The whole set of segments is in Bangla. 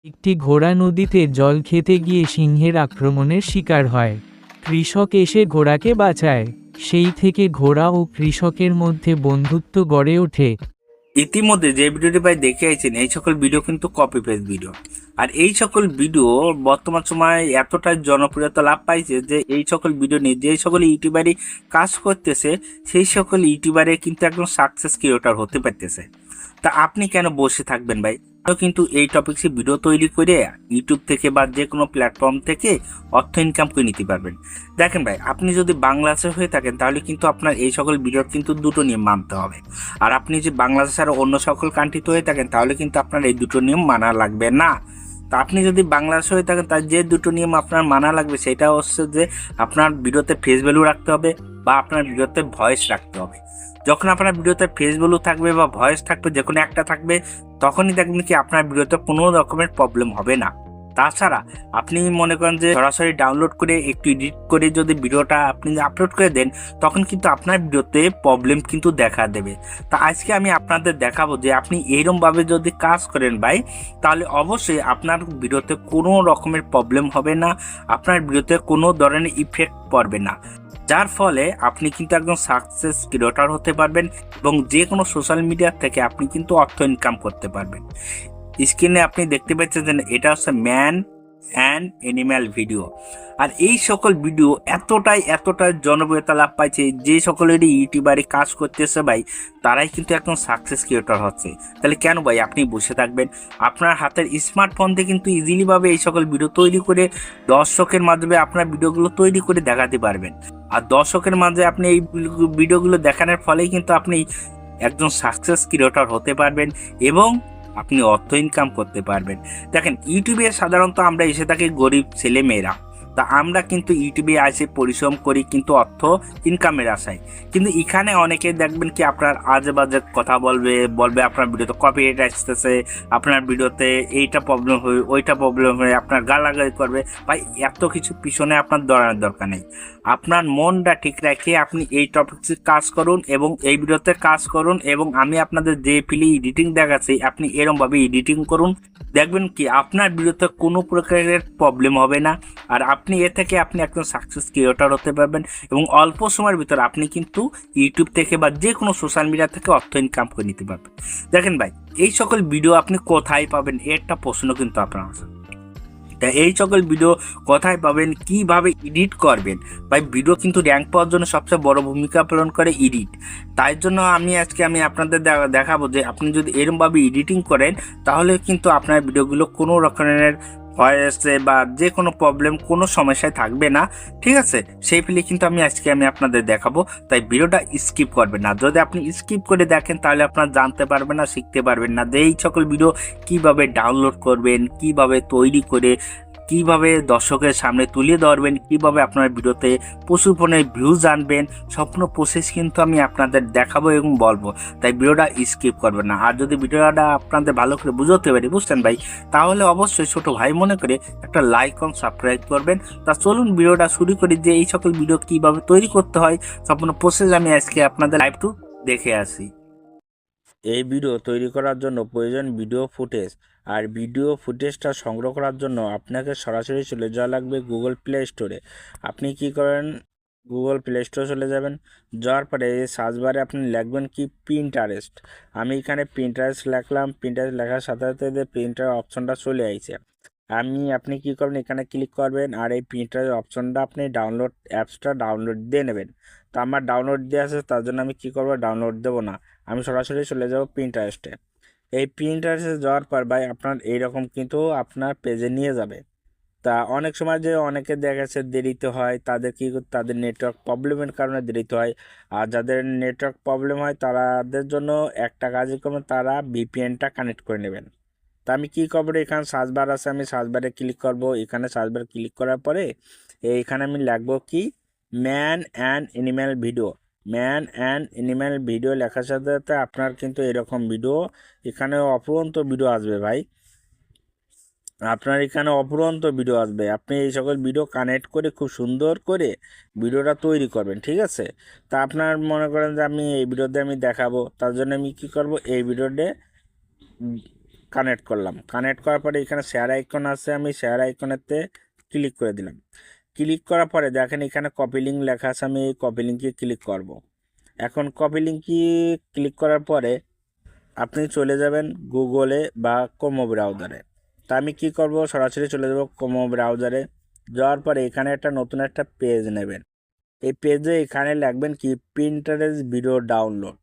একটি ঘোড়া নদীতে জল খেতে গিয়ে সিংহের আক্রমণের শিকার হয়। কৃষক এসে ঘোড়াকে বাঁচায়। সেই থেকে ঘোড়া ও কৃষকের মধ্যে বন্ধুত্ব গড়ে ওঠে। ইতিমধ্যে যে ভিডিওটি ভাই দেখে আছেন এই সকল ভিডিও কিন্তু কপি পেস্ট ভিডিও। আর এই সকল ভিডিও বর্তমান সময়ে এতটাই জনপ্রিয়তা লাভ পাইছে যে এই সকল ভিডিও নিয়ে যে সকল ইউটিউবারই কাজ করতেছে সেই সকল ইউটিউবারে কিন্তু একদম সাকসেস ক্রিয়েটর হতে পারতেছে। তা আপনি কেন বসে থাকবেন ভাই? কিন্তু এই টপিকসে ভিডিও তৈরি করে ইউটিউব থেকে বা যে কোনো প্ল্যাটফর্ম থেকে অর্থ ইনকাম করে নিতে পারবেন। দেখেন ভাই, আপনি যদি বাংলাদেশে হয়ে থাকেন তাহলে কিন্তু আপনার এই সকল ভিডিওর কিন্তু দুটো নিয়ম মানতে হবে। আর আপনি যে বাংলাদেশ আর অন্য সকল কান্ট্রিতে হয়ে থাকেন তাহলে কিন্তু আপনার এই দুটো নিয়ম মানা লাগবে না। তা আপনি যদি বাংলাদেশে হয়ে থাকেন তার যে দুটো নিয়ম আপনার মানা লাগবে সেটা হচ্ছে যে আপনার ভিডিওতে ফেস ভ্যালু রাখতে হবে বা আপনার ভিডিওতে ভয়েস রাখতে হবে। যখন আপনার ভিডিওতে ফেস ভ্যালু থাকবে বা ভয়েস থাকবে, যে কোনো একটা থাকবে, তখনই দেখবেন কি আপনার ভিডিওতে কোনো রকমের প্রবলেম হবে না। তাছাড়া আপনি মনে করেন যে সরাসরি ডাউনলোড করে একটু এডিট করে যদি ভিডিওটা আপনি আপলোড করে দেন তখন কিন্তু আপনার ভিডিওতে প্রবলেম কিন্তু দেখা দেবে। তা আজকে আমি আপনাদের দেখাবো যে আপনি এইরকমভাবে যদি কাজ করেন ভাই, তাহলে অবশ্যই আপনার ভিডিওতে কোনো রকমের প্রবলেম হবে না, আপনার ভিডিওতে কোনো ধরনের ইফেক্ট পড়বে না, যার ফলে আপনি কিন্তু একদম সাকসেস ক্রিয়েটর হতে পারবেন এবং যে কোনো সোশ্যাল মিডিয়া থেকে আপনি কিন্তু অর্থ ইনকাম করতে পারবেন। স্ক্রিনে আপনি দেখতে পাচ্ছেন যে এটা হচ্ছে ম্যান অ্যান্ড অ্যানিম্যাল ভিডিও। আর এই সকল ভিডিও এতটাই জনপ্রিয়তা লাভ পাইছে যে সকলেরই ইউটিউবারে কাজ করতেছে ভাই, তারাই কিন্তু একদম সাকসেস ক্রিয়েটর হচ্ছে। তাহলে কেন ভাই আপনি বসে থাকবেন? আপনার হাতের স্মার্টফোন দিয়ে কিন্তু ইজিলিভাবে এই সকল ভিডিও তৈরি করে দর্শকের মাধ্যমে আপনার ভিডিওগুলো তৈরি করে দেখাতে পারবেন। আর দর্শকের মাঝে আপনি এই ভিডিওগুলো দেখানোর ফলেই কিন্তু আপনি একজন সাকসেস ক্রিয়েটর হতে পারবেন এবং আপনি অর্থ ইনকাম করতে পারবেন। দেখেন, ইউটিউবে সাধারণত আমরা এসে থাকি গরিব ছেলে মেয়েরা, তা আমরা কিন্তু ইউটিউবে এসে পরিশ্রম করি কিন্তু অর্থ ইনকামের আশায়। কিন্তু এখানে অনেকে দেখবেন কি আপনার আজে বাজে কথা বলবে আপনার ভিডিওতে কপিরাইট আসতেছে, আপনার ভিডিওতে এইটা প্রবলেম হয়ে ওইটা প্রবলেম হয়ে আপনার গালাগালি করবে। ভাই এত কিছু পিছনে আপনার দৌড়ানোর দরকার নেই। আপনার মনটা ঠিক রেখে আপনি এই টপিকসে কাজ করুন এবং এই ভিডিওতে কাজ করুন এবং আমি আপনাদের যে ফিলি এডিটিং দেখাচ্ছি আপনি এরকমভাবে এডিটিং করুন, দেখবেন কি আপনার ভিডিওতে কোনো প্রকারের প্রবলেম হবে না। আর আপনি এ থেকে আপনি একজন সাকসেস ক্রিয়েটর হতে পারবেন এবং অল্প সময়ের ভিতর আপনি কিন্তু ইউটিউব থেকে বা যে কোনো সোশ্যাল মিডিয়া থেকে অর্থ ইনকাম করে নিতে পারবেন। দেখেন ভাই, এই সকল ভিডিও আপনি কোথায় পাবেন এর একটা প্রশ্ন কিন্তু আপনার আছে। তা এই সকল ভিডিও কোথায় পাবেন, কিভাবে এডিট করবেন? ভাই ভিডিও কিন্তু র্যাঙ্ক পাওয়ার জন্য সবচেয়ে বড় ভূমিকা পালন করে এডিট। তাই জন্য আজকে আমি আপনাদের দেখাবো যে আপনি যদি এরকমভাবে এডিটিং করেন তাহলে কিন্তু আপনার ভিডিওগুলো কোনো রকমের ভয়েসে বা যে কোনো প্রবলেম কোনো সমস্যায় থাকবে না। ঠিক আছে, সেই ফিলে কিন্তু আজকে আমি আপনাদের দেখাবো, তাই ভিডিওটা স্কিপ করবেন না। যদি আপনি স্কিপ করে দেখেন তাহলে আপনার জানতে পারবেন না, শিখতে পারবেন না যে এই সকল ভিডিও কিভাবে ডাউনলোড করবেন, কিভাবে তৈরি করে কিভাবে দর্শকের সামনে তুলে ধরবেন, কিভাবে আপনার ভিডিওতে প্রচুর পরিমাণে ভিউজ আনবেন, সম্পূর্ণ প্রসেস কিন্তু আমি আপনাদের দেখাবো এবং বলবো। তাই ভিডিওটা স্কিপ করবেন না। আর যদি ভিডিওটা আপনাদের ভালো করে বুঝতে পারি, বুঝছেন ভাই, তাহলে অবশ্যই ছোট ভাই মনে করে একটা লাইক এবং সাবস্ক্রাইব করবেন। তা চলুন ভিডিওটা শুরু করি যে এই সকল ভিডিও কিভাবে তৈরি করতে হয়, সম্পূর্ণ প্রসেস আমি আজকে আপনাদের লাইভ টু দেখে আসি। এই ভিডিও তৈরি করার জন্য প্রয়োজন ভিডিও ফুটেজ। আর ভিডিও ফুটেজটা সংগ্রহ করার জন্য আপনাকে সরাসরি চলে যাওয়া লাগবে গুগল প্লে স্টোরে। আপনি কি করেন, গুগল প্লে স্টোরে চলে যাবেন, যাওয়ার পরে সার্চ বারে আপনি লিখবেন কি পিন্টারেস্ট। আমি এখানে পিন্টারেস্ট লিখলাম, পিন্টারেস্ট লেখার সাথে সাথে যে প্রিন্টার অপশনটা চলে আইছে। আপনি কি করবেন, এখানে ক্লিক করবেন আর এই প্রিন্টারের অপশনটা আপনি ডাউনলোড অ্যাপসটা ডাউনলোড দিয়ে নেবেন। তো আমার ডাউনলোড দিয়ে আছে, তার জন্য আমি কি করবো, ডাউনলোড দেবো না, আমি সরাসরি চলে যাব প্রিন্টারেস্টে। এই প্রিন্টারেস্টে যাওয়ার পর ভাই আপনার এইরকম কিন্তু আপনার পেজে নিয়ে যাবে। তা অনেক সময় যে অনেকে দেখা যাচ্ছে দেরিতে হয়, তাদের কি তাদের নেটওয়ার্ক প্রবলেমের কারণে দেরিতে হয়। আর যাদের নেটওয়ার্ক প্রবলেম হয় তাদের জন্য একটা কাজই করবেন, তারা ভিপিএনটা কানেক্ট করে নেবেন। তা আমি কী করবো, এখানে সার্চ বার আছে, আমি সার্চ বারে ক্লিক করব। এখানে সার্চ বার ক্লিক করার পরে এইখানে আমি লিখবো কি man and animal video. Man and animal video লেখার সাথে সাথে আপনার কিন্তু এরকম ভিডিও এখানে অফুরন্ত ভিডিও আসবে ভাই। আপনার এখানে অফুরন্ত ভিডিও আসবে, আপনি এই সকল ভিডিও কানেক্ট করে খুব সুন্দর করে ভিডিওটা তৈরি করবেন। ঠিক আছে, তা আপনার মনে করেন যে আমি এই ভিডিওতে আমি দেখাবো, তার জন্য আমি কী করব, এই ভিডিওতে কানেক্ট করলাম। কানেক্ট করার পরে এখানে শেয়ার আইকন আছে, আমি শেয়ার আইকনেতে ক্লিক করে দিলাম। ক্লিক করার পরে দেখেন এখানে কপি লিঙ্ক লেখা আছে, আমি এই কপি লিঙ্কে ক্লিক করব। এখন কপি লিঙ্কে ক্লিক করার পরে আপনি চলে যাবেন গুগলে বা ক্রোম ব্রাউজারে। তা আমি কি করব, সরাসরি চলে যাব ক্রোম ব্রাউজারে। যাওয়ার পরে এখানে নতুন একটা পেজ নেবেন। এই পেজে এখানে লিখবেন কি Pinterest video download.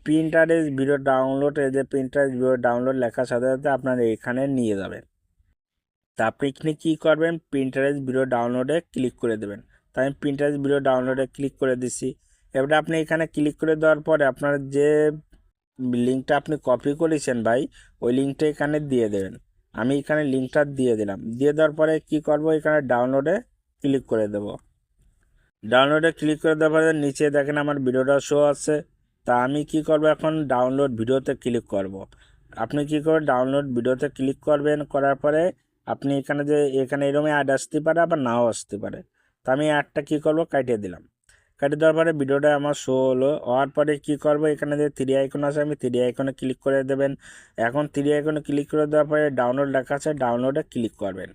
Pinterest video download, এই যে পিন্টারেস্ট ভিডিও ডাউনলোড লেখার সাথে সাথে আপনার এখানে নিয়ে যাবেন। তা আপনি এখানে কী করবেন, পিন্টারেস্ট ভিডিও ডাউনলোডে ক্লিক করে দেবেন। তাই আমি পিন্টারেস্ট ভিডিও ডাউনলোডে ক্লিক করে দিচ্ছি। এবারে আপনি এখানে ক্লিক করে দেওয়ার পরে আপনার যে লিঙ্কটা আপনি কপি করেছেন ভাই, ওই লিঙ্কটা এখানে দিয়ে দেবেন। আমি এখানে লিঙ্কটা দিয়ে দিলাম। দিয়ে দেওয়ার পরে কি করব, এখানে ডাউনলোডে ক্লিক করে দেব। ডাউনলোডে ক্লিক করে দেওয়ার পরে নিচে দেখেন আমার ভিডিওটা শো আছে। তা আমি কি করব, এখন ডাউনলোড ভিডিওতে ক্লিক করব। আপনি কি করবেন, ডাউনলোড ভিডিওতে ক্লিক করবেন। করার পরে আপনি এখানে এরকমই অ্যাড আসতে পারে, আবার নাও আসতে পারে। তা আমি অ্যাডটা কী করব, কাটিয়ে দিলাম। কাটিয়ে দেওয়ার পরে ভিডিওটা আমার শো হলো। হওয়ার পরে কী করব, এখানে যে থ্রি আইকন আছে, আমি থ্রি আইকনে ক্লিক করে দেবেন। এখন থ্রি আইকনে ক্লিক করে দেওয়ার পরে ডাউনলোড লেখা আছে, ডাউনলোডে ক্লিক করবেন।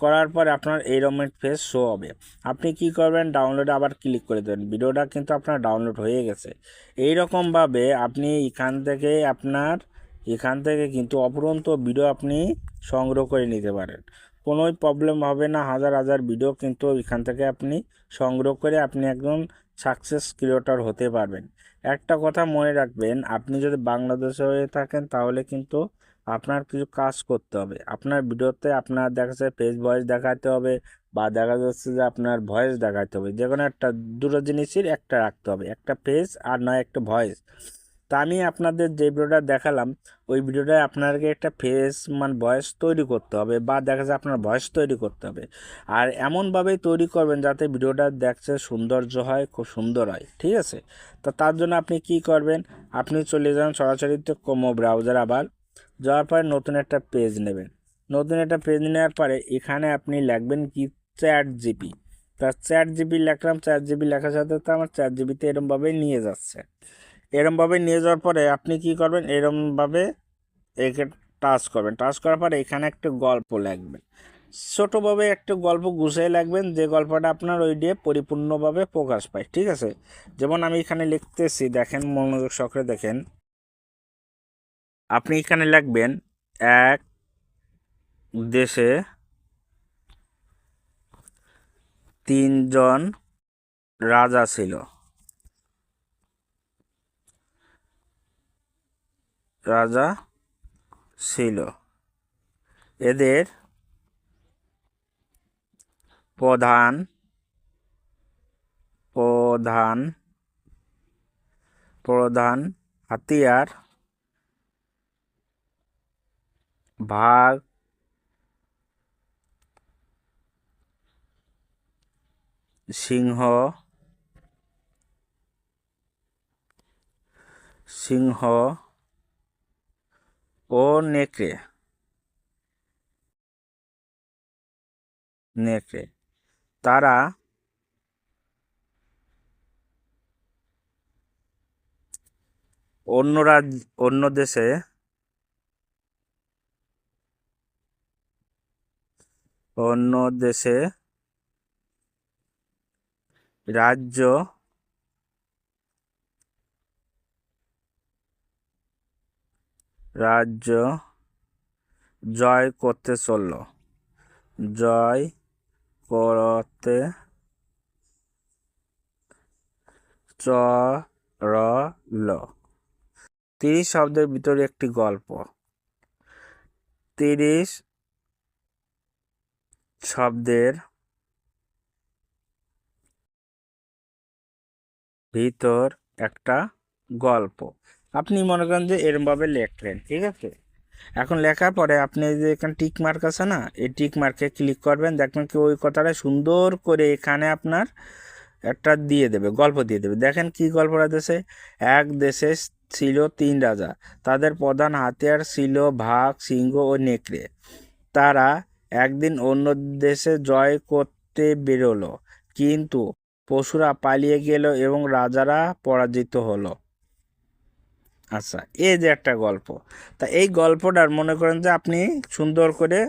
করার পরে আপনার এইরকম পেজ শো হবে। আপনি কি করবেন, ডাউনলোডে আবার ক্লিক করে দেবেন। ভিডিওটা কিন্তু আপনার ডাউনলোড হয়ে গেছে। এইরকমভাবে আপনি এখান থেকে কিন্তু অপরন্ত ভিডিও আপনি সংগ্রহ করে নিতে পারেন। কোনোই প্রবলেম হবে না। হাজার হাজার ভিডিও কিন্তু এখান থেকে আপনি সংগ্রহ করে আপনি একজন সাকসেস ক্রিয়েটর হতে পারবেন। একটা কথা মনে রাখবেন, আপনি যদি বাংলাদেশে হয়ে থাকেন তাহলে কিন্তু আপনার কিছু কাজ করতে হবে। আপনার ভিডিওতে আপনার দেখা যাচ্ছে ফেস ভয়েস দেখাতে হবে, বা দেখা যাচ্ছে যে আপনার ভয়েস দেখাতে হবে। যে কোনো একটা, দুটো জিনিসের একটা রাখতে হবে, একটা ফেস আর নয় একটা ভয়েস। তা আমি আপনাদের যে ভিডিওটা দেখালাম, ওই ভিডিওটায় আপনাকে একটা ফেস মানে ভয়েস তৈরি করতে হবে, বা দেখা যায় আপনার ভয়েস তৈরি করতে হবে। আর এমনভাবেই তৈরি করবেন যাতে ভিডিওটা দেখতে সৌন্দর্য হয়, খুব সুন্দর হয়, ঠিক আছে। তো তার জন্য আপনি কি করবেন, আপনি চলে যান সরাসরি ক্রোম ব্রাউজার। আবার যাওয়ার পরে নতুন একটা পেজ নেবেন। নতুন একটা পেজ নেওয়ার পরে এখানে আপনি লিখবেন কি চ্যাট জিপি। তার চ্যাট জিপি লিখলাম। চ্যাট জিপি লেখার সাথে তো আমার চ্যাট জিপিতে এরমভাবেই নিয়ে যাচ্ছে। এরমভাবে নিয়ে যাওয়ার পরে আপনি কি করবেন, এরমভাবে একে টাচ করবেন। টাচ করার পরে এখানে একটা গল্প লিখবেন। ছোটোভাবে একটা গল্প গুছিয়ে লিখবেন, যে গল্পটা আপনার ওই দিয়ে পরিপূর্ণভাবে প্রকাশ পায়, ঠিক আছে। যেমন আমি এখানে লিখতেছি, দেখেন মনোযোগ সহকারে দেখেন। আপনি এখানে লিখবেন, এক দেশে তিনজন রাজা ছিল। রাজা ছিল, এদের প্রধান প্রধান প্রধান হাতিয়ার বাঘ, সিংহ সিংহ ও নেকড়ে। তারা অন্য দেশে রাজ্য জয় করতে চলল। 30 শব্দের ভিতরে একটি গল্প। 30 শব্দের ভিতর একটা গল্প। আপনি মনে করেন যে এরমভাবে লিখলেন, ঠিক আছে। এখন লেখার পরে আপনি যে এখানে টিক মার্ক আছে না, এই টিক মার্কে ক্লিক করবেন। দেখবেন কি ওই কথাটা সুন্দর করে এখানে আপনার একটা দিয়ে দেবে, গল্প দিয়ে দেবে। দেখেন কি গল্পটা দিয়েছে, এক দেশে ছিল 3 রাজা, তাদের প্রধান হাতিয়ার ছিল বাঘ, সিংহ ও নেকড়ে। তারা একদিন অন্য দেশে জয় করতে বেরোলো, কিন্তু পশুরা পালিয়ে গেল এবং রাজারা পরাজিত হলো। আচ্ছা, এই যে একটা গল্প, তা এই গল্পটার মনে করেন যে আপনি সুন্দর করে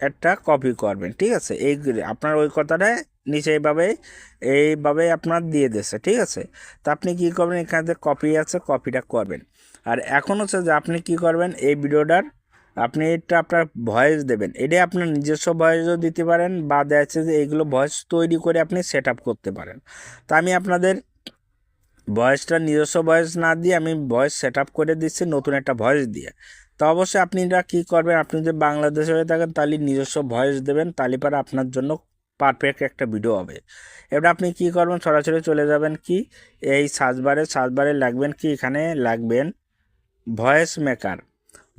একটা কপি করবেন, ঠিক আছে? এই আপনার ওই কথাটা নিচে এইভাবে আপনার দিয়ে দিয়েছে, ঠিক আছে? তা আপনি কি করবেন, এখানে যে কপি আছে কপিটা করবেন। আর এখন হচ্ছে যে আপনি কি করবেন, এই ভিডিওটার আপনি এটা আপনার ভয়েস দেবেন, এটাই আপনার নিজস্ব ভয়েসও দিতে পারেন, বা দেখা যাচ্ছে যে এইগুলো ভয়েস তৈরি করে আপনি সেট আপ করতে পারেন। তা আমি আপনাদের ভয়েসটা নিজস্ব ভয়েস না দিয়ে আমি ভয়েস সেট আপ করে দিচ্ছি নতুন একটা ভয়েস দিয়ে। তো অবশ্যই আপনারা কী করবেন, আপনি যদি বাংলাদেশে হয়ে থাকেন তাহলে নিজস্ব ভয়েস দেবেন, তাহলে পরে আপনার জন্য পারফেক্ট একটা ভিডিও হবে। এবার আপনি কি করবেন, সরাসরি চলে যাবেন কি এই সার্চবারে লাগবেন কি, এখানে লাগবেন ভয়েস মেকার।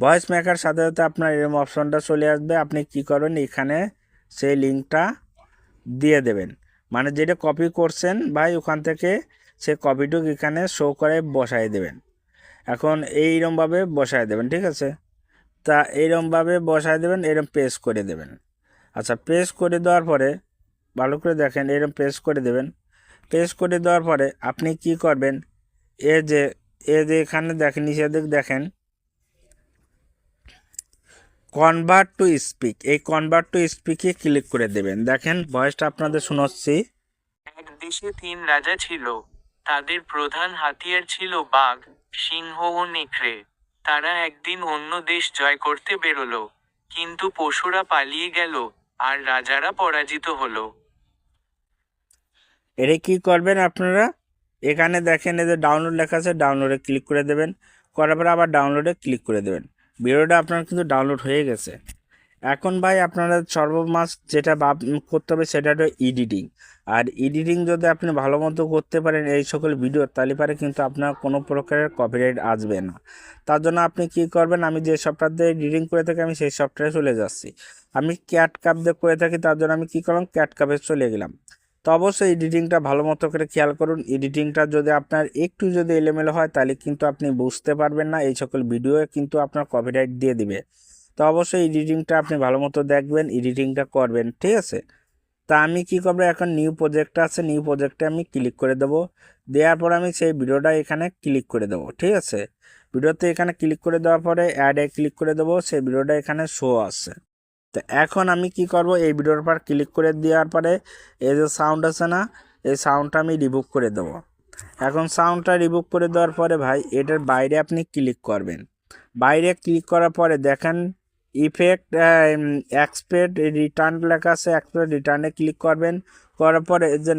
ভয়েস মেকার সাথে সাথে আপনার এরকম অপশনটা চলে আসবে। আপনি কি করবেন, এখানে সেই লিঙ্কটা দিয়ে দেবেন, মানে যেটা কপি করছেন ভাই ওখান থেকে সে কপিটুক এখানে শো করে বসায় দেবেন। এখন এইরমভাবে বসায় দেবেন, ঠিক আছে? তা এইরমভাবে বসায় দেবেন, এরম প্রেস করে দেবেন। আচ্ছা, প্রেস করে দেওয়ার পরে ভালো করে দেখেন, এরম প্রেস করে দেবেন। প্রেস করে দেওয়ার পরে আপনি কি করবেন, এ যে এখানে দেখেন নিচে দেখেন কনভার্ট টু স্পিক, এই কনভার্ট টু স্পিকে ক্লিক করে দেবেন। দেখেন ভয়েসটা আপনাদের শোনাচ্ছি। এক দেশে 3 রাজা ছিল। তাদের প্রধান হাতিয়ার ছিল বাঘ, সিংহ ও নেকড়ে। তারা একদিন অন্য দেশ জয় করতে বেরোলো, কিন্তু পশুরা পালিয়ে গেল, আর রাজারা পরাজিত হলো। এটা কি করবেন আপনারা, এখানে দেখেন এই যে ডাউনলোড লেখা আছে, ডাউনলোডে ক্লিক করে দেবেন। করার পরে আবার ডাউনলোডে ক্লিক করে দেবেন। ভিডিওটা আপনার কিন্তু ডাউনলোড হয়ে গেছে। এখন ভাই আপনারা সর্বমাস যেটা করতে হবে সেটা হলো এডিটিং। আর এডিটিং যদি আপনি ভালো মতো করতে পারেন এই সকল ভিডিও, তাহলে পারে কিন্তু আপনার কোনো প্রকারের কপিরাইট আসবে না। তার জন্য আপনি কি করবেন, আমি যে সফটওয়্যার দিয়ে এডিটিং করে থাকি আমি সেই সফটওয়্যারে চলে যাচ্ছি। আমি ক্যাটকাপ দিয়ে করে থাকি, তার জন্য আমি কী করলাম, ক্যাটকাপে চলে গেলাম। তো অবশ্যই এডিটিংটা ভালো মতো করে খেয়াল করুন। এডিটিংটা যদি আপনার একটু যদি এলোমেলো হয় তাহলে কিন্তু আপনি বুঝতে পারবেন না, এই সকল ভিডিও কিন্তু আপনার কপিরাইট দিয়ে দিবে। তো অবশ্যই এডিটিংটা আপনি ভালো মতো দেখবেন, এডিটিংটা করবেন, ঠিক আছে? তা আমি কি করবো, এখন নিউ প্রজেক্ট আছে, নিউ প্রজেক্টে আমি ক্লিক করে দেবো। দেওয়ার পর আমি সেই ভিডিওটা এখানে ক্লিক করে দেবো, ঠিক আছে? ভিডিওতে এখানে ক্লিক করে দেওয়ার পরে অ্যাডে ক্লিক করে দেবো, সেই ভিডিওটা এখানে শো আসছে। তো এখন আমি কি করব, এই ভিডিওর পর ক্লিক করে দেওয়ার পরে এই যে সাউন্ড আছে না, এই সাউন্ডটা আমি রিমুভ করে দেবো। এখন সাউন্ডটা রিমুভ করে দেওয়ার পরে ভাই এটার বাইরে আপনি ক্লিক করবেন। বাইরে ক্লিক করার পরে দেখেন ইফেক্ট এক্সপেক্ট রিটার্ন লেখা আছে, এক্সপেক্ট রিটার্নে ক্লিক করবেন। করার পরে এই যে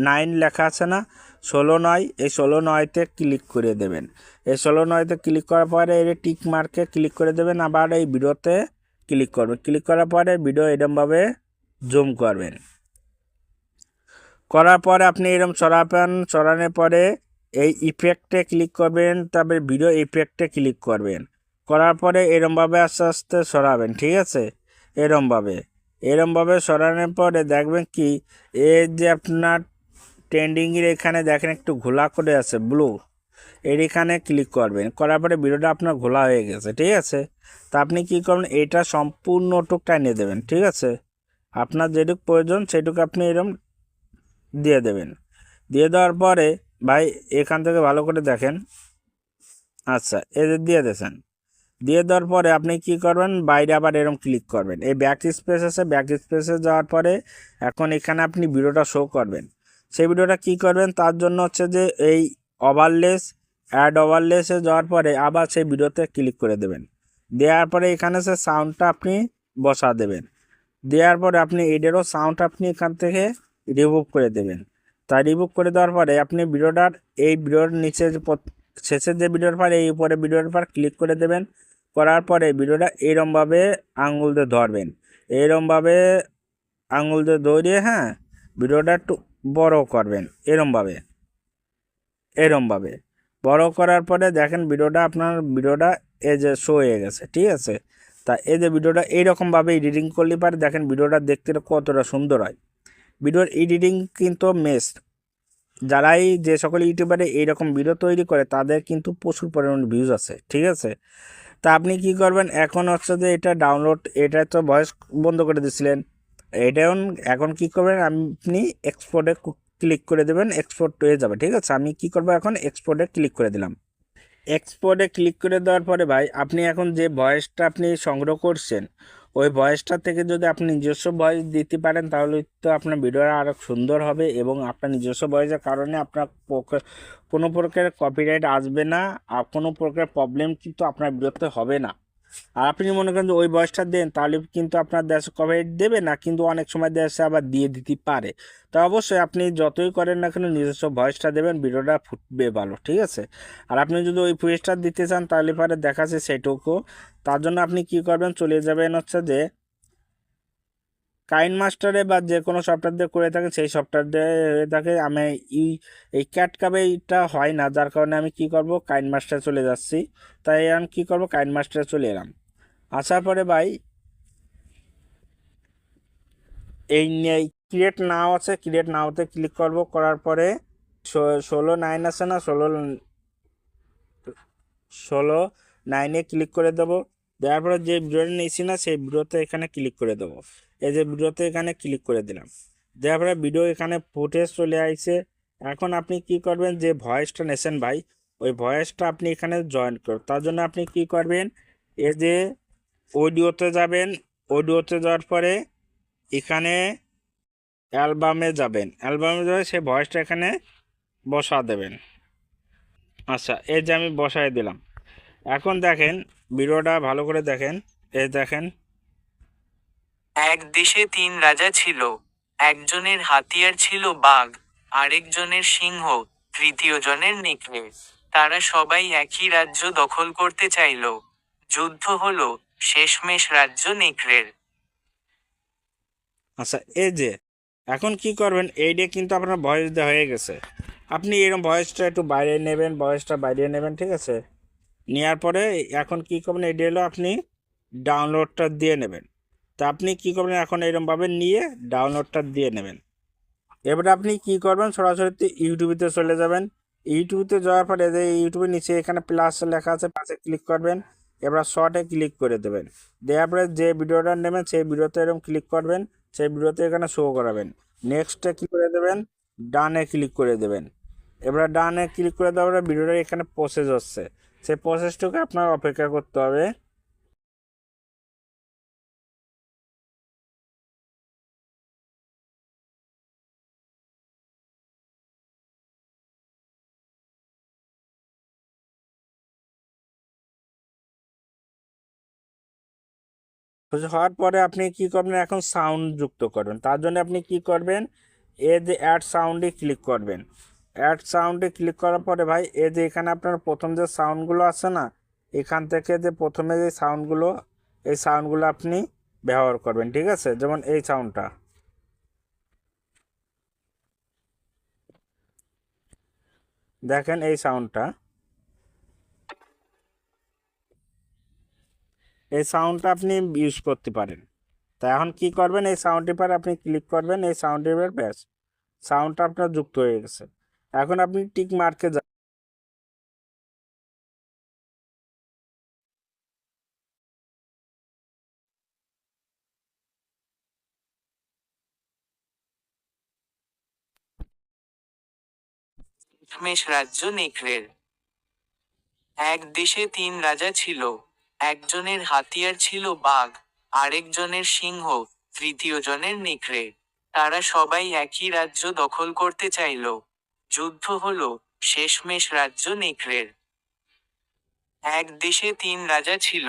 9 লেখা আছে না, 16 9, এই 16 9তে ক্লিক করে দেবেন। এই 16 9তে ক্লিক করার পরে এই টিক মার্কে ক্লিক করে দেবেন, আবার এই ভিডিওতে ক্লিক করবেন। ক্লিক করার পরে ভিডিও এরমভাবে জুম করবেন। করার পরে আপনি এরম চড়ানোর পরে এই ইফেক্টে ক্লিক করবেন, তারপরে ভিডিও ইফেক্টে ক্লিক করবেন। করার পরে এরমভাবে আস্তে আস্তে সরাবেন, ঠিক আছে? এরমভাবে সরানোর পরে দেখবেন কি এই যে আপনার ট্রেন্ডিংয়ের এখানে দেখেন একটু ঘোলা করে আছে ব্লু, এর এখানে ক্লিক করবেন। করার পরে ভিডিওটা আপনার ঘোলা হয়ে গেছে, ঠিক আছে? তা আপনি কী করবেন, এটা সম্পূর্ণটুক টানিয়ে দেবেন, ঠিক আছে? আপনার যেটুকু প্রয়োজন সেটুকু আপনি এরম দিয়ে দেবেন। দিয়ে দেওয়ার পরে ভাই এখান থেকে ভালো করে দেখেন। আচ্ছা, এদের দিয়ে দিয়েছেন। দিয়ে দেওয়ার পরে আপনি কি করবেন, বাইরে আবার এরকম ক্লিক করবেন। এই ব্যাক স্পেস আছে, ব্যাক স্পেসে যাওয়ার পরে এখন এখানে আপনি ভিডিওটা শো করবেন। সেই ভিডিওটা কি করবেন, তার জন্য হচ্ছে যে এই ওভারলেসে যাওয়ার পরে আবার সেই ভিডিওতে ক্লিক করে দেবেন। দেওয়ার পরে এখানে সে সাউন্ডটা আপনি বসা দেবেন। দেওয়ার পরে আপনি এদেরও সাউন্ড আপনি এখান থেকে রিমুভ করে দেবেন। তাই রিমুভ করে দেওয়ার পরে আপনি এই ভিডিওর নিচে শেষের যে ভিডিওর পর এই উপরে ভিডিওর পর ক্লিক করে দেবেন। করার পরে ভিডিওটা এরমভাবে আঙুল দিয়ে ধরবেন, এরমভাবে আঙুল দিয়ে ধরিয়ে হ্যাঁ ভিডিওটা একটু বড় করবেন, এরমভাবে বড় করার পরে দেখেন ভিডিওটা এই যে শো হয়ে গেছে, ঠিক আছে? তা এই যে ভিডিওটা এইরকমভাবে এডিটিং করলে পারে দেখেন ভিডিওটা দেখতে কতটা সুন্দর হয়। ভিডিওর এডিটিং কিন্তু যারাই যে সকল ইউটিউবারে এইরকম ভিডিও তৈরি করে তাদের কিন্তু প্রচুর পরিমাণে ভিউজ আছে, ঠিক আছে? তা আপনি কি করবেন, এখন হচ্ছে যে এটা তো ভয়েস বন্ধ করে দিয়েছিলেন, এটা এখন কি করবেন, আপনি এক্সপোর্টে ক্লিক করে দেবেন, এক্সপোর্ট হয়ে যাবে। ঠিক আছে, আমি কি করবো এখন এক্সপোর্টে ক্লিক করে দিলাম। এক্সপোর্টে ক্লিক করে দেওয়ার পরে ভাই আপনি এখন যে ভয়েসটা আপনি সংগ্রহ করছেন ওই ভয়েসটা থেকে যদি আপনি নিজস্ব ভয়েস দিতে পারেন তাহলে তো আপনার ভিডিওটা আরও সুন্দর হবে এবং আপনার নিজস্ব ভয়েসের কারণে আপনার কোনো প্রকার কপিরাইট আসবে না আর কোনো প্রকার প্রবলেম কিন্তু আপনার ভিডিওতে হবে না। আর আপনি মনে করেন যে ওই বয়সটা দেন তাহলে কিন্তু আপনার দেশে কভারেজ দেবে না, কিন্তু অনেক সময় দেশে আবার দিয়ে দিতে পারে। তো অবশ্যই আপনি যতই করেন না কেন নিজস্ব ভয়েসটা দেবেন, ভিডিওটা ফুটবে ভালো। ঠিক আছে, আর আপনি যদি ওই ভয়েসটা দিতে চান তাহলে পরে দেখাচ্ছে সেটুকু। তার জন্য আপনি কি করবেন, চলে যাবেন হচ্ছে যে কাইন মাস্টারে বা যে কোনো সফটওয়্যার দিয়ে করে থাকেন সেই সফটওয়্যার দিয়ে হয়ে থাকে। আমি এই ক্যাট কাবে এইটা হয় না, যার কারণে আমি কি করব কাইন মাস্টারে চলে যাচ্ছি। তাই আমি কি করব কাইন মাস্টারে চলে এলাম। আসার পরে ভাই এই ক্রিয়েট নাও আছে, ক্রিয়েট নাওতে ক্লিক করব, করার পরে 16:9 আছে না, 16:9-এ ক্লিক করে দেবো। দেওয়ার পরে যে ভিডিওটা নিয়েছি না সেই ভিডিওতে এখানে ক্লিক করে দেবো। এই যে ভিডিওতে এখানে ক্লিক করে দিলাম, দেওয়ার পরে ভিডিও এখানে ফুটেজ চলে আসছে। এখন আপনি কি করবেন, যে ভয়েসটা নেছেন ভাই ওই ভয়েসটা আপনি এখানে জয়েন করুন। তার জন্য আপনি কি করবেন, এই যে অডিওতে যাবেন, অডিওতে যাওয়ার পরে এখানে অ্যালবামে যাবেন, অ্যালবামে যাবে সেই ভয়েসটা এখানে বসা দেবেন। আচ্ছা, এই যে আমি বসাই দিলাম। এখন দেখেন ভিডিওটা ভালো করে দেখেন, এই দেখেন। এক দেশে তিন রাজা ছিল, একজনের হাতিয়ার ছিল বাঘ, আরেকজনের সিংহ, তৃতীয় জনের নেকড়ে। তারা সবাই একই রাজ্য দখল করতে চাইল। যুদ্ধ হলো, শেষমেশ রাজ্য নেকড়ের। আচ্ছা, এই যে এখন কি করবেন, এইটা কিন্তু আপনার ভয়েস দেওয়া হয়ে গেছে। আপনি এরকম ভয়েসটা একটু বাইরে নেবেন, ভয়েসটা বাইরে নেবেন। ঠিক আছে, নেওয়ার পরে এখন কি করবেন, এইটা হলো আপনি ডাউনলোডটা দিয়ে নেবেন। তা আপনি কি করবেন, এখন এরকমভাবে নিয়ে ডাউনলোডটা দিয়ে নেবেন। এবারে আপনি কি করবেন, সরাসরি ইউটিউবেতে চলে যাবেন। ইউটিউবে যাওয়ার পরে যে ইউটিউবের নিচে এখানে প্লাস লেখা আছে, প্লাসে ক্লিক করবেন। এবার শর্টে ক্লিক করে দেবেন। দেওয়ার পরে যে ভিডিওটা নেবেন সেই ভিডিওতে এরকম ক্লিক করবেন, সেই ভিডিওতে এখানে শো করাবেন। নেক্সটে ক্লিক করে দেবেন, ডানে ক্লিক করে দেবেন। এবার ডানে ক্লিক করে দেওয়ার পরে ভিডিওটা এখানে প্রসেস হচ্ছে, সেই প্রসেসটুকু আপনার অপেক্ষা করতে হবে। হওয়ার পরে আপনি কি করবেন, এখন সাউন্ড যুক্ত করবেন। তার জন্য আপনি কি করবেন, এ যে অ্যাড সাউন্ডে ক্লিক করবেন। অ্যাড সাউন্ডে ক্লিক করার পরে ভাই এই যে এখানে আপনার প্রথম যে সাউন্ডগুলো আছে না, এখান থেকে যে প্রথমে যে সাউন্ডগুলো, এই সাউন্ডগুলো আপনি ব্যবহার করবেন। ঠিক আছে, যেমন এই সাউন্ডটা দেখেন, এই সাউন্ডটা, এই সাউন্ডটা আপনি ইউজ করতে পারেন। তা এখন কি করবেন, এই সাউন্ডটির পর আপনি ক্লিক করবেন, এই সাউন্ডের পর ব্যাস সাউন্ডটা আপনার যুক্ত হয়ে গেছে। এখন আপনি টিক মার্কে শেষমেশ রাজ্য নেকড়ের। এক দেশে তিন রাজা ছিল, একজনের হাতিয়ার ছিল বাঘ, আরেকজনের সিংহ, তৃতীয় জনের নেকড়ে। তারা সবাই একই রাজ্য দখল করতে চাইল। যুদ্ধ হলো, শেষমেশ রাজ্য নেকড়ের। এক দেশে তিন রাজা ছিল,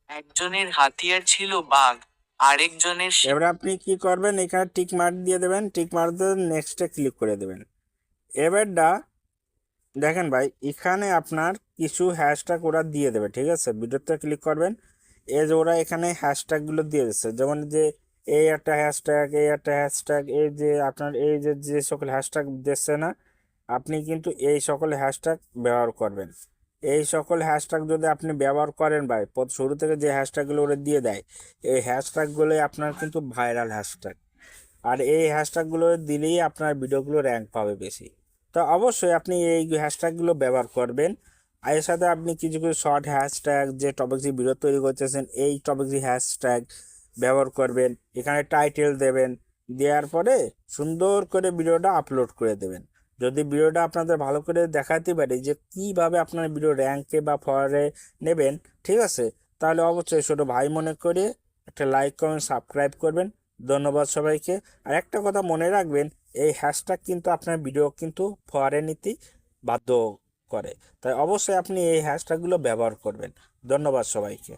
একজনের হাতিয়ার ছিল বাঘ, আরেকজনের এবার আপনি কি করবেন, এখানে টিক মার্ক দিয়ে দেবেন, টিক মার্ক দিয়ে নেক্সটে ক্লিক করে দেবেন। এবারটা দেখেন ভাই এখানে আপনার কিছু হ্যাশট্যাগ ওরা দিয়ে দেবে। ঠিক আছে, ভিডিওতে ক্লিক করবেন, এই যে ওরা এখানে হ্যাশট্যাগুলো দিয়ে দিচ্ছে, যেমন যে এই একটা হ্যাশট্যাগ, এই একটা হ্যাশট্যাগ, এই যে আপনার এই যে যে সকল হ্যাশট্যাগ দিচ্ছে না, আপনি কিন্তু এই সকল হ্যাশট্যাগ ব্যবহার করবেন। এই সকল হ্যাশট্যাগ যদি আপনি ব্যবহার করেন ভাই, শুরু থেকে যে হ্যাশট্যাগুলো ওরা দিয়ে দেয় এই হ্যাশট্যাগুলোই আপনার কিন্তু ভাইরাল হ্যাশট্যাগ। আর এই হ্যাশট্যাগুলো দিলেই আপনার ভিডিওগুলো র্যাঙ্ক পাবে বেশি। তো অবশ্যই আপনি এই হ্যাশট্যাগুলো ব্যবহার করবেন। আর এর সাথে আপনি কিছু কিছু শর্ট হ্যাশট্যাগ যে টপিক ভিডিও তৈরি করতেছেন এই টপিক হ্যাশট্যাগ ব্যবহার করবেন। এখানে টাইটেল দেবেন, দেওয়ার পরে সুন্দর করে ভিডিওটা আপলোড করে দেবেন। যদি ভিডিওটা আপনাদের ভালো করে দেখাতে পারি যে কিভাবে আপনার ভিডিও র্যাঙ্কে বা ফলোয়ারে নেবেন, ঠিক আছে, তাহলে অবশ্যই ছোটো ভাই মনে করে একটা লাইক কমেন্ট সাবস্ক্রাইব করবেন। ধন্যবাদ সবাইকে। আর একটা কথা মনে রাখবেন, এই হ্যাশট্যাগ কিন্তু আপনার ভিডিও কিন্তু ফলোয়ারে নিতে বাধ্য করে, তাই অবশ্যই আপনি এই হ্যাশট্যাগুলো ব্যবহার করবেন। ধন্যবাদ সবাইকে।